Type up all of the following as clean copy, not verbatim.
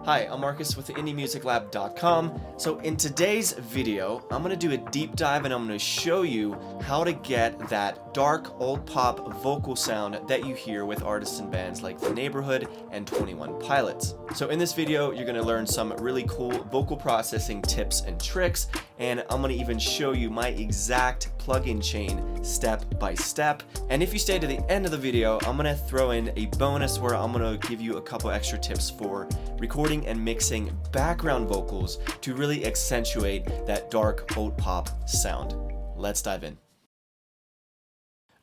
Hi, I'm Marcus with IndieMusicLab.com. So in today's video, I'm going to do a deep dive and I'm going to show you how to get that dark old pop vocal sound that you hear with artists and bands like the Neighbourhood and 21 Pilots. So in this video, you're going to learn some really cool vocal processing tips and tricks, and I'm going to even show you my exact plugin chain step by step. And if you stay to the end of the video, I'm going to throw in a bonus where I'm going to give you a couple extra tips for recording and mixing background vocals to really accentuate that dark old pop sound. Let's dive in.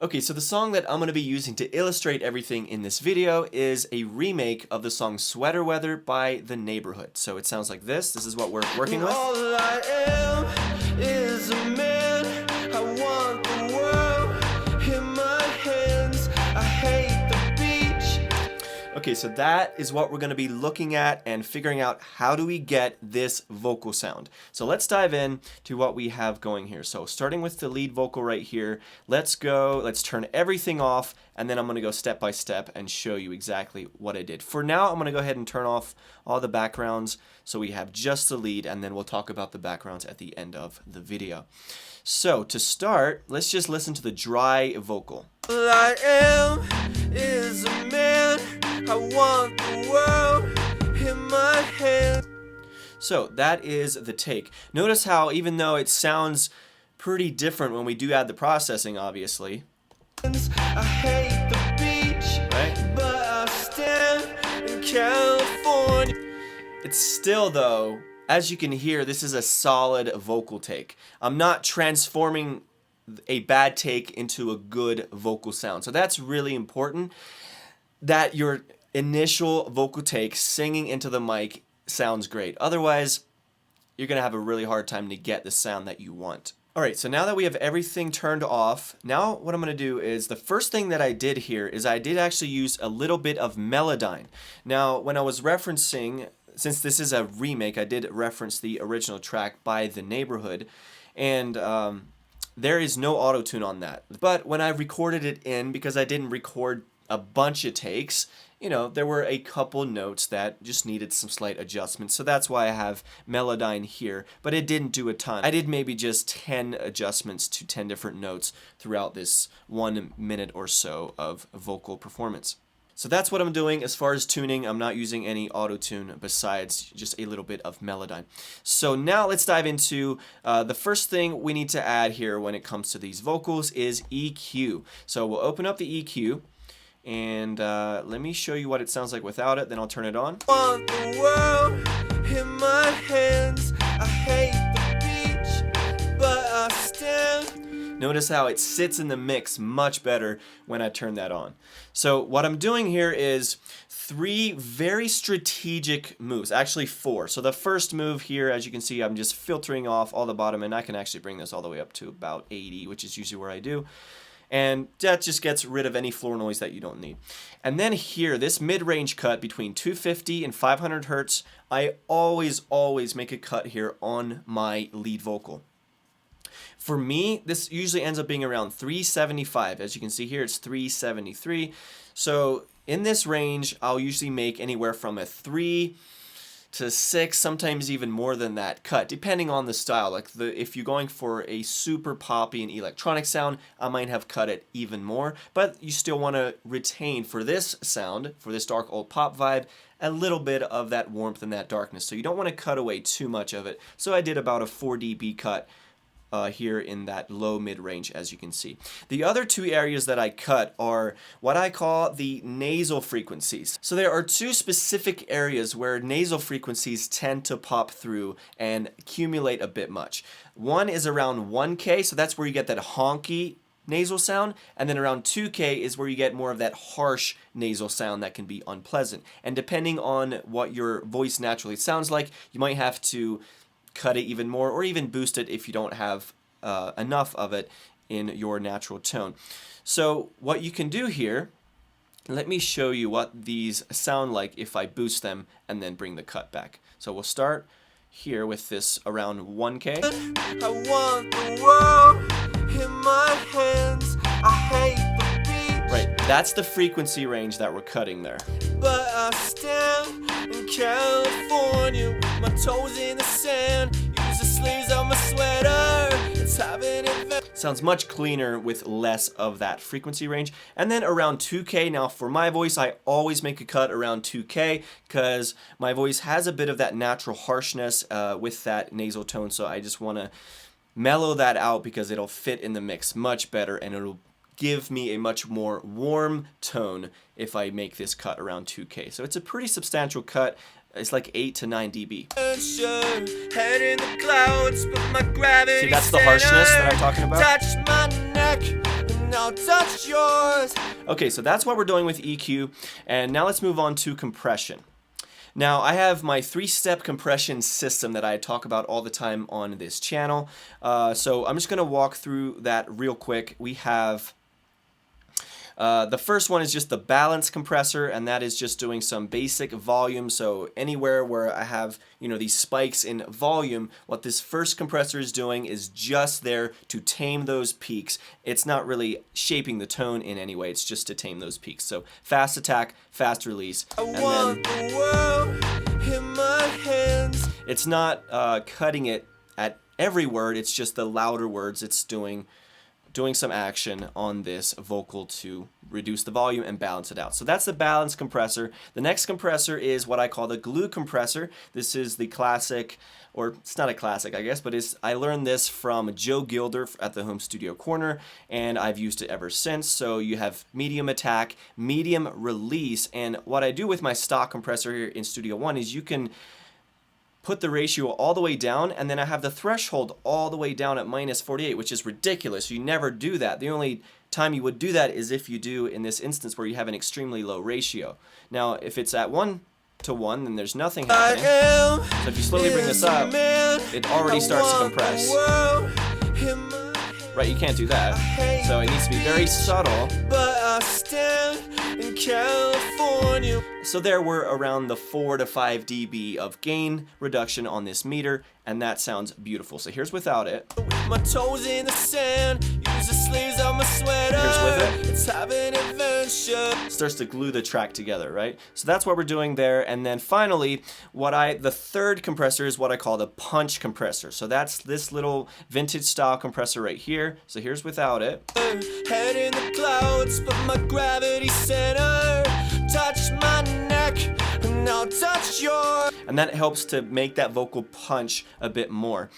Okay, so the song that I'm going to be using to illustrate everything in this video is a remake of the song Sweater Weather by the Neighbourhood. So it sounds like this. This is what we're working with. All I am is a man. I want the world in my hands. I hate the beach. Okay, so that is what we're going to be looking at and figuring out how do we get this vocal sound. So let's dive in to what we have going here. So starting with the lead vocal right here, let's turn everything off, and then I'm going to go step by step and show you exactly what I did. For now, I'm going to go ahead and turn off all the backgrounds so we have just the lead, and then we'll talk about the backgrounds at the end of the video. So to start, let's just listen to the dry vocal. All I am is a man. I want the world in my hands. So that is the take. Notice how even though it sounds pretty different when we do add the processing, obviously. I hate the beach, right? But I stand in California. It's still, though, as you can hear, this is a solid vocal take. I'm not transforming a bad take into a good vocal sound. So that's really important, that your initial vocal take singing into the mic sounds great. Otherwise, you're going to have a really hard time to get the sound that you want. Alright, so now that we have everything turned off, now what I'm going to do is, the first thing that I did here is I did actually use a little bit of Melodyne. Now, when I was referencing, since this is a remake, I did reference the original track by the Neighbourhood, and there is no auto-tune on that. But when I recorded it in, because I didn't record a bunch of takes, you know, there were a couple notes that just needed some slight adjustments. So that's why I have Melodyne here, but it didn't do a ton. I did maybe just 10 adjustments to 10 different notes throughout this 1 minute or so of vocal performance. So that's what I'm doing as far as tuning. I'm not using any auto-tune besides just a little bit of Melodyne. So now let's dive into the first thing we need to add here when it comes to these vocals is EQ. So we'll open up the EQ. And let me show you what it sounds like without it, then I'll turn it on. Want the world in my hands. I hate the beach, but I stand. Notice how it sits in the mix much better when I turn that on. So what I'm doing here is 3 very strategic moves, actually 4. So the first move here, as you can see, I'm just filtering off all the bottom, and I can actually bring this all the way up to about 80, which is usually where I do. And that just gets rid of any floor noise that you don't need. And then here, this mid-range cut between 250 and 500 hertz, I always make a cut here on my lead vocal. For me, this usually ends up being around 375. As you can see here, it's 373. So in this range, I'll usually make anywhere from a 3 to 6, sometimes even more than that cut, depending on the style. Like if you're going for a super poppy and electronic sound, I might have cut it even more, but you still want to retain, for this sound, for this dark old pop vibe, a little bit of that warmth and that darkness. So you don't want to cut away too much of it. So I did about a 4 dB cut here in that low mid-range, as you can see. The other 2 areas that I cut are what I call the nasal frequencies. So there are 2 specific areas where nasal frequencies tend to pop through and accumulate a bit much. One is around 1K, so that's where you get that honky nasal sound, and then around 2K is where you get more of that harsh nasal sound that can be unpleasant. And depending on what your voice naturally sounds like, you might have to cut it even more, or even boost it if you don't have enough of it in your natural tone. So what you can do here, let me show you what these sound like if I boost them and then bring the cut back. So we'll start here with this around 1K. I want the world in my hands. I hate the beach. Right, that's the frequency range that we're cutting there. But I stand in California with my toes in the sand. Use the sleeves of my sweater. It's having adventure. Sounds much cleaner with less of that frequency range. And then around 2K. Now for my voice, I always make a cut around 2K because my voice has a bit of that natural harshness with that nasal tone. So I just want to mellow that out because it'll fit in the mix much better and it'll give me a much more warm tone if I make this cut around 2K. So it's a pretty substantial cut. It's like 8 to 9 dB. Head in the clouds, but my gravity. See, that's the harshness that I'm talking about. Touch my neck, and I'll touch yours. Okay, so that's what we're doing with EQ. And now let's move on to compression. Now, I have my 3-step compression system that I talk about all the time on this channel. So I'm just going to walk through that real quick. We have the first one is just the balance compressor, and that is just doing some basic volume. So anywhere where I have, these spikes in volume, what this first compressor is doing is just there to tame those peaks. It's not really shaping the tone in any way. It's just to tame those peaks. So fast attack, fast release. And then The world in my hands. it's not cutting it at every word. It's just the louder words. It's doing some action on this vocal to reduce the volume and balance it out. So that's the balance compressor. The next compressor is what I call the glue compressor. This is the classic, or it's not a classic, I guess, but I learned this from Joe Gilder at the Home Studio Corner, and I've used it ever since. So you have medium attack, medium release, and what I do with my stock compressor here in Studio One is you can put the ratio all the way down, and then I have the threshold all the way down at -48, which is ridiculous. You never do that. The only time you would do that is if you do in this instance where you have an extremely low ratio. Now, if it's at 1:1, then there's nothing happening. So if you slowly bring this up, it already starts to compress. Right, you can't do that. So it needs to be very subtle. But I stand in California. So there we're around the 4 to 5 dB of gain reduction on this meter, and that sounds beautiful. So here's without it. My toes in the sand. Use the sleeves of my sweater. Here's with it. It's having adventure. Starts to glue the track together, right? So that's what we're doing there. And then finally, the third compressor is what I call the punch compressor. So that's this little vintage style compressor right here. So here's without it. Head in the clouds, but my gravity center. Touch my neck, and I'll touch yours. And that helps to make that vocal punch a bit more.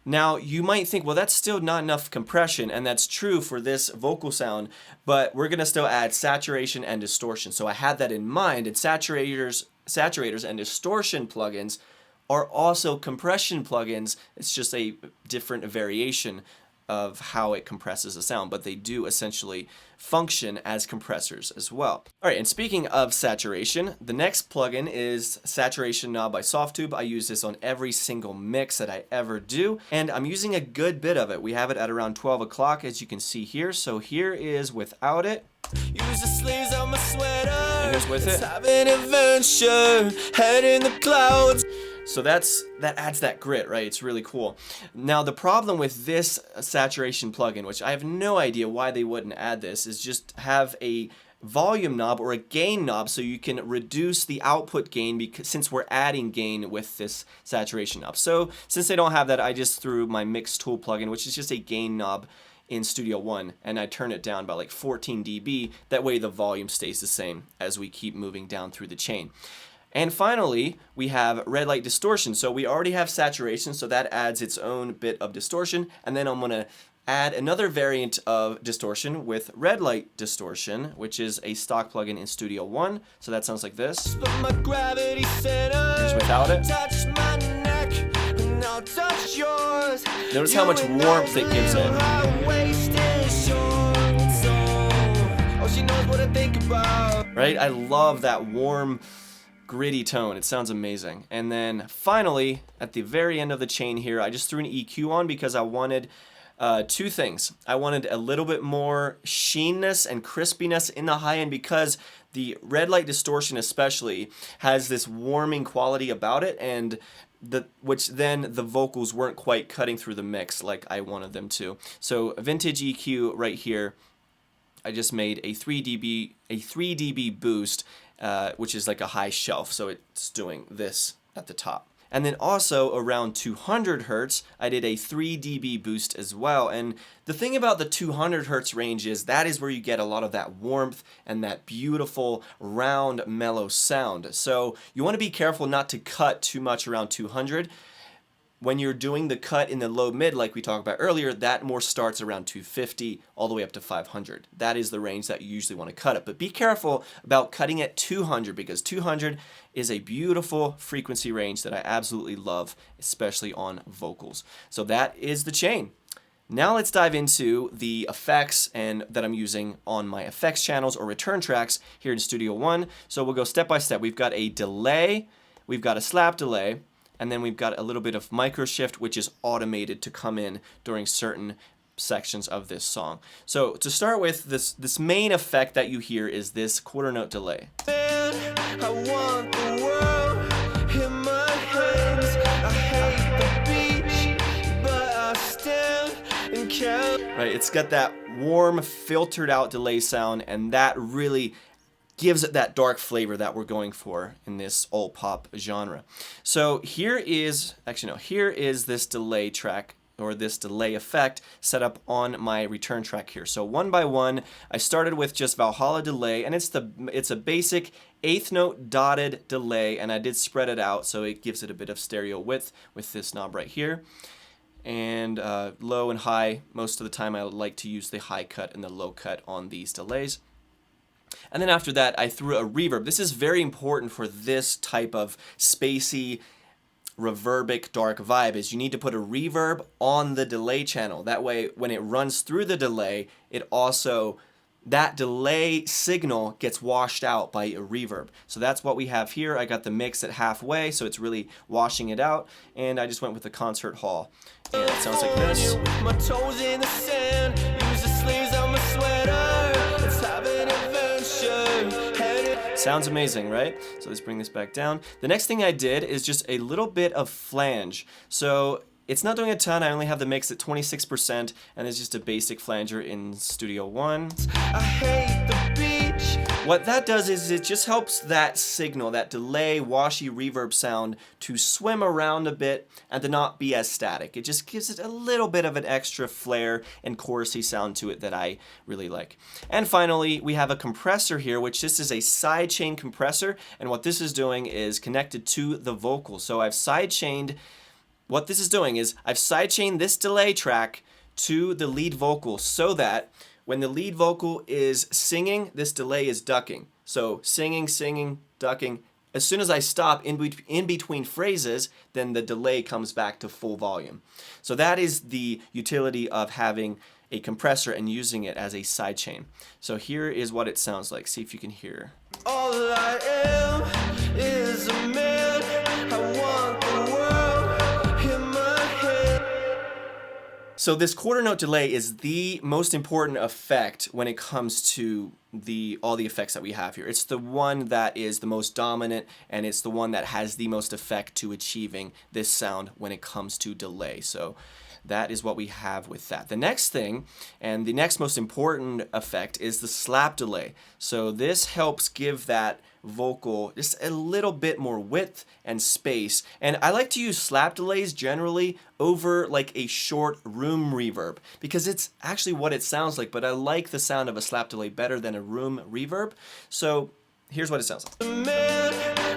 Now, you might think, well, that's still not enough compression, and that's true for this vocal sound, but we're going to still add saturation and distortion. So I had that in mind, and saturators and distortion plugins are also compression plugins. It's just a different variation of how it compresses the sound, but they do essentially function as compressors as well. All right, and speaking of saturation, the next plugin is Saturation Knob by Softtube. I use this on every single mix that I ever do, and I'm using a good bit of it. We have it at around 12 o'clock, as you can see here. So here is without it. Use the sleeves of my sweater. And here's with It's it. having adventure. Head in the clouds. So that adds that grit, right? It's really cool. Now the problem with this saturation plugin, which I have no idea why they wouldn't add this, is just have a volume knob or a gain knob so you can reduce the output gain, because since we're adding gain with this saturation knob. So since they don't have that, I just threw my mix tool plugin, which is just a gain knob in Studio One, and I turn it down by like 14 dB. That way the volume stays the same as we keep moving down through the chain. And finally, we have red light distortion. So we already have saturation, so that adds its own bit of distortion. And then I'm going to add another variant of distortion with red light distortion, which is a stock plugin in Studio One. So that sounds like this. But my gravity center. Here's without it. Touch my neck, and I'll touch yours. Notice how much warmth it gives it. Oh, she knows what I think about. Right? I love that warm, gritty tone. It sounds amazing. And then finally, at the very end of the chain here, I just threw an EQ on because I wanted two things. I wanted a little bit more sheenness and crispiness in the high end, because the red light distortion especially has this warming quality about it, and which then the vocals weren't quite cutting through the mix like I wanted them to. So vintage EQ right here, I just made a 3 dB boost, which is like a high shelf, so it's doing this at the top. And then also around 200 hertz, I did a 3 dB boost as well. And the thing about the 200 hertz range is that is where you get a lot of that warmth and that beautiful round mellow sound. So you want to be careful not to cut too much around 200. When you're doing the cut in the low mid, like we talked about earlier, that more starts around 250 all the way up to 500. That is the range that you usually want to cut it. But be careful about cutting at 200 because 200 is a beautiful frequency range that I absolutely love, especially on vocals. So that is the chain. Now let's dive into the effects and that I'm using on my effects channels or return tracks here in Studio One. So we'll go step by step. We've got a delay, we've got a slap delay, and then we've got a little bit of micro shift, which is automated to come in during certain sections of this song. So to start with, this main effect that you hear is this quarter note delay. I want the world in my hands. I hate the beach, but I stand and count. Right, it's got that warm, filtered out delay sound, and that really gives it that dark flavor that we're going for in this alt pop genre. So here is this delay track, or this delay effect set up on my return track here. So one by one, I started with just Valhalla delay, and it's a basic eighth note dotted delay, and I did spread it out so it gives it a bit of stereo width with this knob right here. And low and high, most of the time I like to use the high cut and the low cut on these delays. And then after that, I threw a reverb. This is very important for this type of spacey, reverbic, dark vibe, is you need to put a reverb on the delay channel. That way, when it runs through the delay, that delay signal gets washed out by a reverb. So that's what we have here. I got the mix at halfway, so it's really washing it out. And I just went with the concert hall. And it sounds like this. My toes in the sand, use the sleeves on my sweater. Let's have an adventure. Sounds amazing, right? So let's bring this back down. The next thing I did is just a little bit of flange. So it's not doing a ton. I only have the mix at 26%, and it's just a basic flanger in Studio One. I hate the beach. What that does is it just helps that signal, that delay, washy reverb sound to swim around a bit and to not be as static. It just gives it a little bit of an extra flair and chorusy sound to it that I really like. And finally, we have a compressor here, which this is a sidechain compressor, and what this is doing is connected to the vocal. So I've sidechained, what this is doing is I've sidechained this delay track to the lead vocal so that when the lead vocal is singing, this delay is ducking. So singing, singing, ducking. As soon as I stop in between phrases, then the delay comes back to full volume. So that is the utility of having a compressor and using it as a sidechain. So here is what it sounds like. See if you can hear. All I am is a man. I want the world in my head. So this quarter note delay is the most important effect when it comes to all the effects that we have here. It's the one that is the most dominant, and it's the one that has the most effect to achieving this sound when it comes to delay. So that is what we have with that. The next thing, and the next most important effect, is the slap delay. So this helps give that vocal just a little bit more width and space. And I like to use slap delays generally over like a short room reverb because it's actually what it sounds like, but I like the sound of a slap delay better than a room reverb. So here's what it sounds like. Man,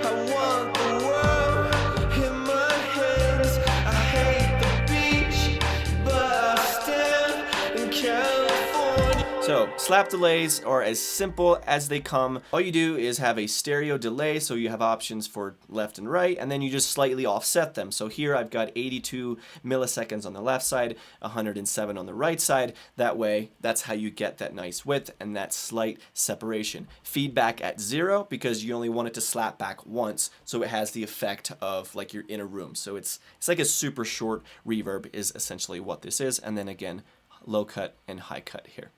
I want the world in my hands. I hate the beach, but I stand in California. So slap delays are as simple as they come. All you do is have a stereo delay, so you have options for left and right, and then you just slightly offset them. So here I've got 82 milliseconds on the left side, 107 on the right side. That way, that's how you get that nice width and that slight separation. Feedback at 0 because you only want it to slap back once, so it has the effect of like you're in a room. So it's like a super short reverb is essentially what this is, and then again, low cut and high cut here.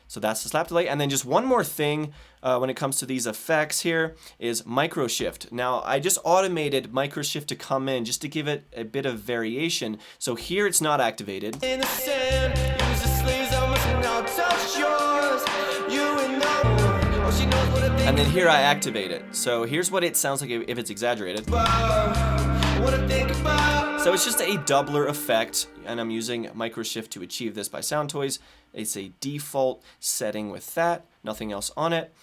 So that's the slap delay. And then just one more thing when it comes to these effects here is micro shift. Now I just automated micro shift to come in just to give it a bit of variation. So here it's not activated. In the sand, use the sleeves, I must not touch yours. You and I, oh, she knows what I think. And then here I activate it. So here's what it sounds like if it's exaggerated. So it's just a doubler effect, and I'm using microshift to achieve this by Sound Toys. It's a default setting with that, nothing else on it.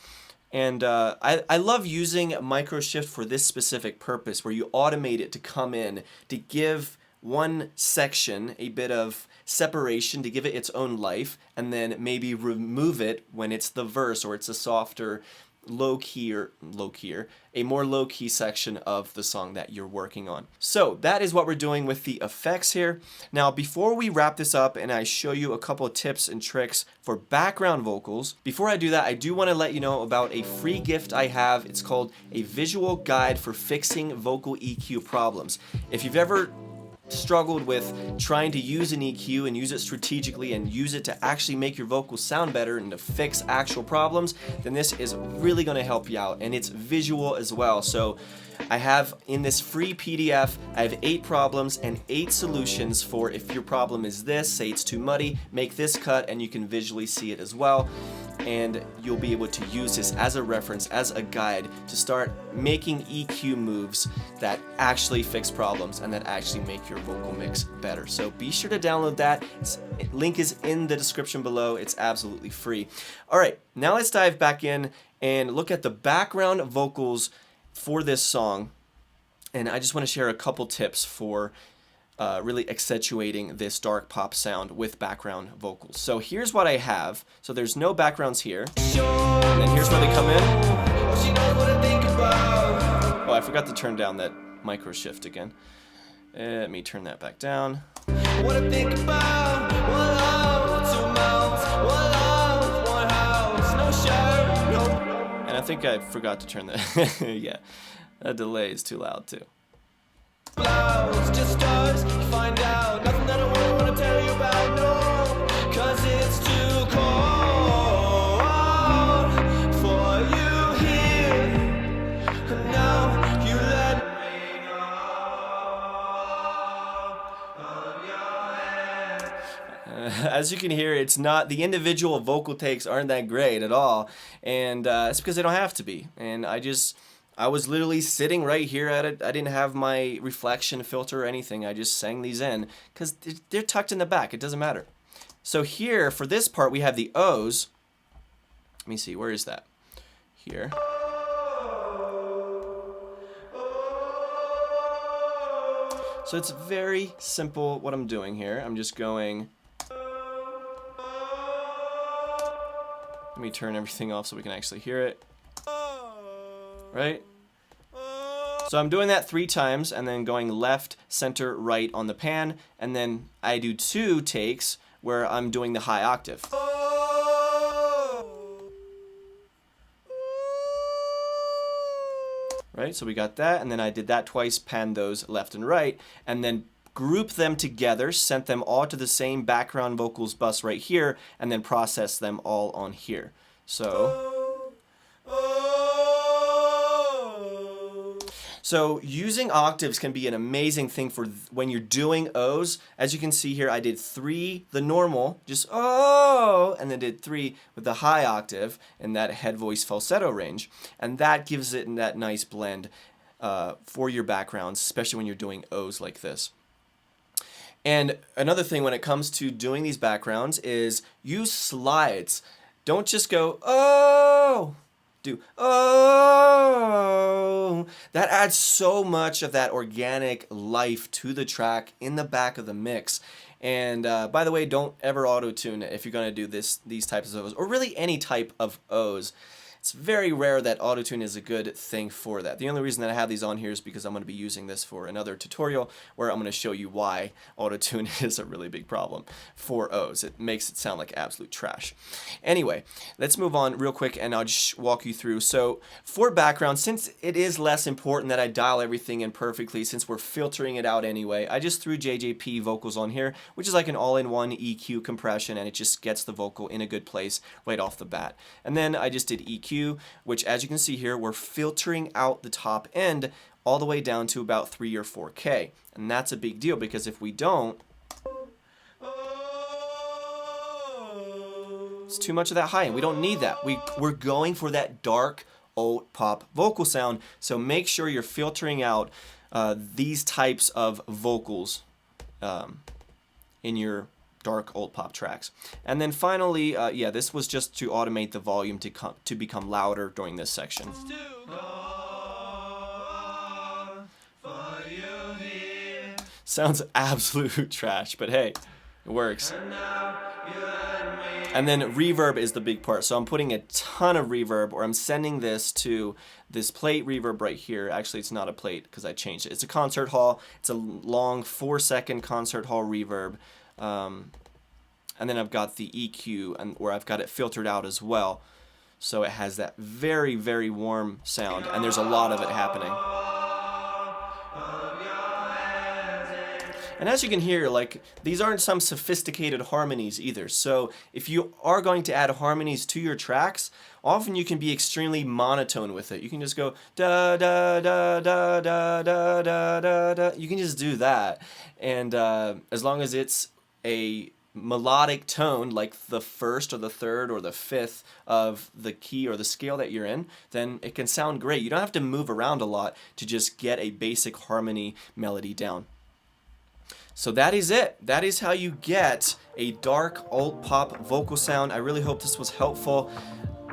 And I love using microshift for this specific purpose, where you automate it to come in to give one section a bit of separation, to give it its own life, and then maybe remove it when it's the verse or it's a softer, a more low-key section of the song that you're working on. So that is what we're doing with the effects here. Now, before we wrap this up and I show you a couple of tips and tricks for background vocals, before I do that, I do want to let you know about a free gift I have. It's called a visual guide for fixing vocal EQ problems. If you've ever struggled with trying to use an EQ and use it strategically and use it to actually make your vocals sound better and to fix actual problems, then this is really going to help you out, and it's visual as well. So I have in this free PDF, I have 8 problems and 8 solutions for if your problem is this, say it's too muddy, make this cut, and you can visually see it as well. And you'll be able to use this as a reference, as a guide to start making EQ moves that actually fix problems and that actually make your vocal mix better. So be sure to download that. Link is in the description below. It's absolutely free. All right, now let's dive back in and look at the background vocals for this song. And I just want to share a couple tips for really accentuating this dark pop sound with background vocals. So here's what I have. So there's no backgrounds here. And then here's where they come in. Oh, I forgot to turn down that micro shift again. Let me turn that back down. And I think I forgot to turn that. Yeah, that delay is too loud too. Just stars, you find out nothing that I want to tell you about, no, 'cause it's too cold for you here. Now you let me go of your head. As you can hear, it's not, the individual vocal takes aren't that great at all, and it's because they don't have to be. And I was literally sitting right here at it. I didn't have my reflection filter or anything. I just sang these in because they're tucked in the back. It doesn't matter. So here, for this part, we have the O's. Let me see. Where is that? Here. So it's very simple what I'm doing here. I'm just going... Let me turn everything off so we can actually hear it. Right? So I'm doing that 3 times and then going left, center, right on the pan, and then I do 2 takes where I'm doing the high octave. Right? So we got that, and then I did that twice, panned those left and right, and then grouped them together, sent them all to the same background vocals bus right here, and then processed them all on here. So using octaves can be an amazing thing for when you're doing O's. As you can see here, I did 3, the normal, just oh, and then did 3 with the high octave in that head voice falsetto range. And that gives it that nice blend for your backgrounds, especially when you're doing O's like this. And another thing when it comes to doing these backgrounds is use slides. Don't just go, oh, do, oh. That adds so much of that organic life to the track in the back of the mix. And by the way, don't ever auto-tune if you're going to do these types of O's, or really any type of O's. It's very rare that auto-tune is a good thing for that. The only reason that I have these on here is because I'm going to be using this for another tutorial where I'm going to show you why auto-tune is a really big problem for O's. It makes it sound like absolute trash. Anyway, let's move on real quick and I'll just walk you through. So for background, since it is less important that I dial everything in perfectly, since we're filtering it out anyway, I just threw JJP vocals on here, which is like an all-in-one EQ compression, and it just gets the vocal in a good place right off the bat. And then I just did EQ, which as you can see here, we're filtering out the top end all the way down to about 3 or 4K. And that's a big deal because if we don't, it's too much of that high end. We don't need that. We're going for that dark, alt pop vocal sound. So make sure you're filtering out these types of vocals in your dark alt pop tracks. And then finally, yeah, this was just to automate the volume to become louder during this section. Sounds absolute trash, but hey, it works. And then reverb is the big part. So I'm putting a ton of reverb, or I'm sending this to this plate reverb right here. Actually, it's not a plate because I changed it. It's a concert hall. It's a long 4-second concert hall reverb. And then I've got the EQ, where I've got it filtered out as well. So it has that very, very warm sound, and there's a lot of it happening. And as you can hear, like, these aren't some sophisticated harmonies either. So if you are going to add harmonies to your tracks, often you can be extremely monotone with it. You can just go da da da da da da da da da. You can just do that, and as long as it's a melodic tone, like the first or the third or the fifth of the key or the scale that you're in, then it can sound great. You don't have to move around a lot to just get a basic harmony melody down. So that is it. That is how you get a dark alt pop vocal sound. I really hope this was helpful.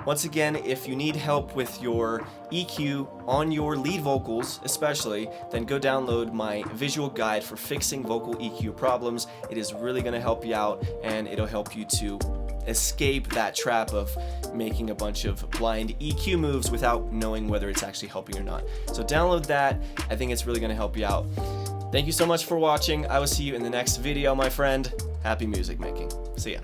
Once again, if you need help with your EQ on your lead vocals especially, then go download my visual guide for fixing vocal EQ problems. It is really going to help you out, and it'll help you to escape that trap of making a bunch of blind EQ moves without knowing whether it's actually helping or not. So download that. I think it's really going to help you out. Thank you so much for watching. I will see you in the next video, my friend. Happy music making. See ya.